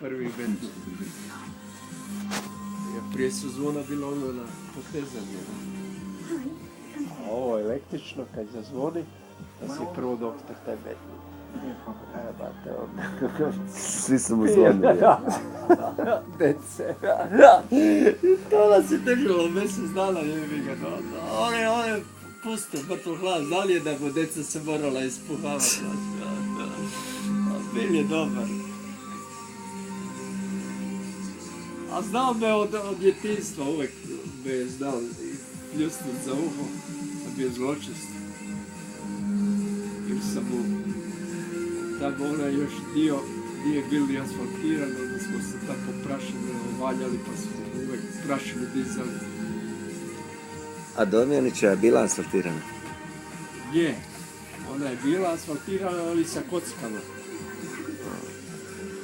prvi metod. Prije su zvona bilo ono na potezanje. A ovo električno, kad zazvoni, da si prvo doktor taj metod. Bate, svi su mu zvonili. Dece. To nas je držalo mjesec dana, jebi ga. One, pusto, mrtvo glas. Da li je da go deca se morala ispuhavati? Bil je dobar. A znao me od djetinjstva, uvek me je znao pljusnut za uho, da bio zločest. Jer sam mu tamo onaj još dio nije bili asfaltiran, onda smo se tako prašine valjali, pa smo uvek prašinu dizali. A Domjanića je bila asfaltirana? Je, ona je bila asfaltirana, ali sa kockama.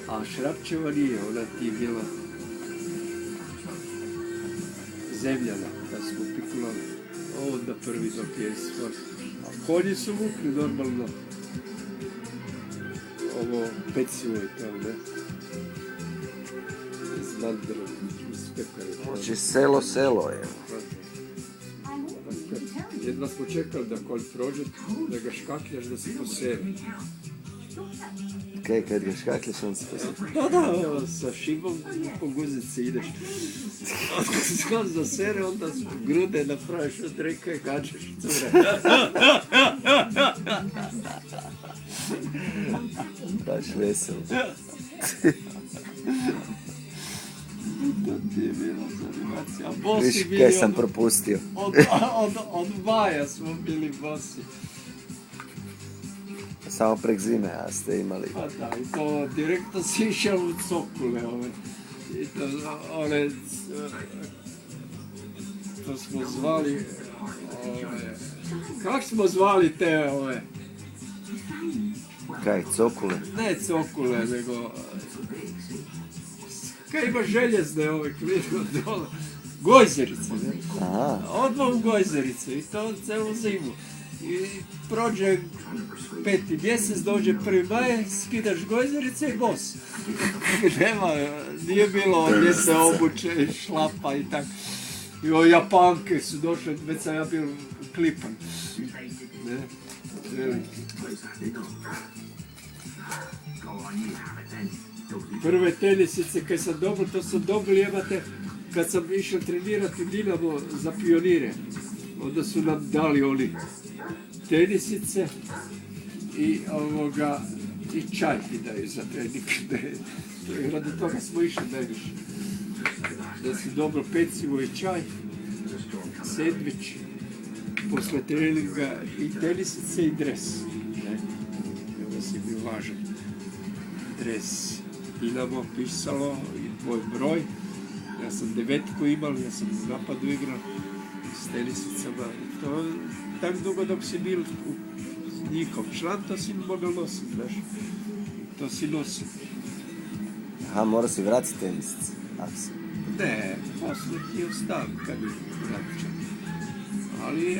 A Šrapčeva nije, ona ti je bila zemljana, kad smo pikulali. Onda prvi dok je svoj. A konji su vukli normalno. Ovo pecivo i to, ne? Znandero, ispekali. Znači selo je. Jedva smo čekali da konj prođe, da ga škakljaš, da se posevi. Kaj, kad ga škakljaš, on se posevi? Da, sa šibom po guzici ideš. Skoro za sere, onda grude napraviš od reka i kačeš cure. Baš veselo. To ti je bila zanimacija. Viš kaj sam propustio. Od maja smo bili bosi. Samo prek zime, a ste imali. Pa da, i to direktno si išao u cokule ove. I to one, to smo zvali, kak smo zvali te ove? Kaj, cokule? Ne cokule, nego, kaj ima željezne ove klino dole, gojzerice, ne? Aha. Odmah u gojzericu i to celu zimu. I prođe 5. mjesec, dođe 1. maj, skidaš gojzerice i bos. Nema, nije bilo gdje se obuče, šlapa i tako. I o Japanke su došle, već sam ja bio klipan. Ne, veliki. Prve tenisice, kad sam dobro, to sam dobili, jebate, kad sam išao trenirati Dinamo za pionire. Onda su nam dali oni tenisice i i čaj ti daju za trening. Radi toga smo išli najviše. Da si dobro pecivo i čaj, sendvič, posle treninga i tenisice i dres. Evo si bio važan. Dres, Dinamo pisalo i tvoj broj. Ja sam 9 imao, ja sam u napadu igrao s tenisicama. To tako dugo dok si bil njihov član, to si mogao nositi, znaš. To si nosio. Aha, mora si vratiti tenisice. Ne, posle ti ostavi kad je vraćan. Ali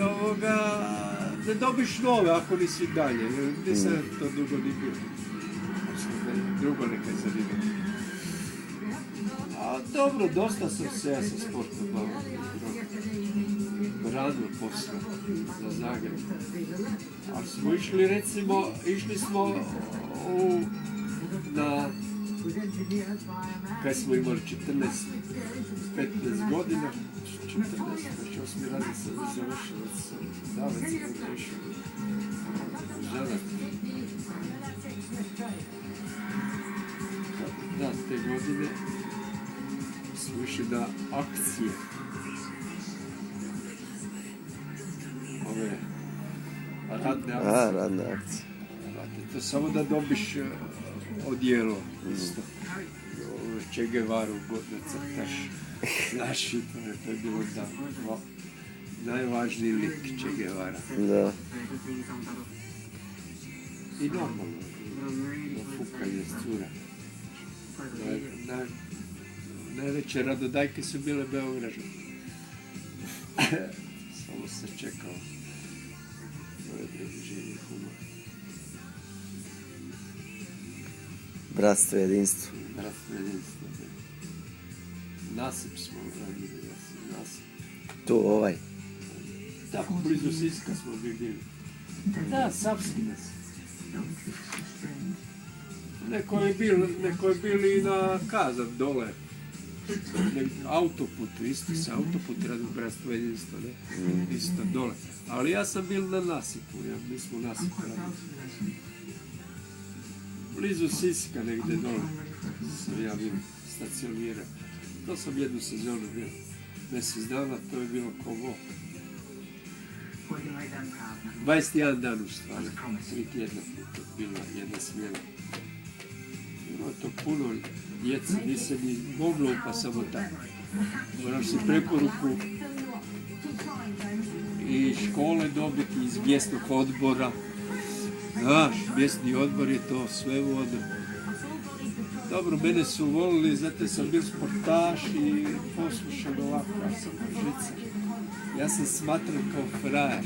ne dobiš nove ako nisi dalje. Nisam to dugo ni bilo. Drugo nekaj zanimljivo. A dobro, dosta sam se ja sa sportom bavio. Rano posle za Zagreb. Ali smo išli, recimo, kad smo imali 15 godina, 14, znači 8. razred sam završila sam Davac, sam išao želat. Da, te godine smo išli na akcije. Ove radne akcije. Radne akcije. To samo da dobiš odijelo isto. Che Guevaru god nacrtaš. Znaš, to je bilo da najvažniji lik Che Guevara. Da. I normalno, fukanje s cura. Najveće radodajke su bile Beograđane. Samo se čekao. To je živi humor. Bratstvo, jedinstvo. bratstvo jedinstvo. Nasip smo radili, nasip. Tu ovaj. Tako, blizu Siska smo bili. Da, Savski nas. Neko je bil i na Kazan dole. Autoput, isto se autoput radi bratstvo jedinstvo, ne? Isto dole. Ali ja sam bil na nasipu, mi smo nasip radili. Blizu Siska negdje dole sam ja bil stacionirao. To sam jednu sezonu bio. Mjesec dana, to je bilo kovo. 21 dan u stvari, 3 tjedna to bila jedna smjena. Bilo je to puno djece, nisam ni moglo pa samo tako. Moram se preporuku i škole dobiti iz mjesnog odbora. Znaš, mjesni odbor je to sve vodo. Dobro, mene su volili, zato sam bil sportaš i poslušan ovako, ja sam žica. Ja sam smatran kao frajer.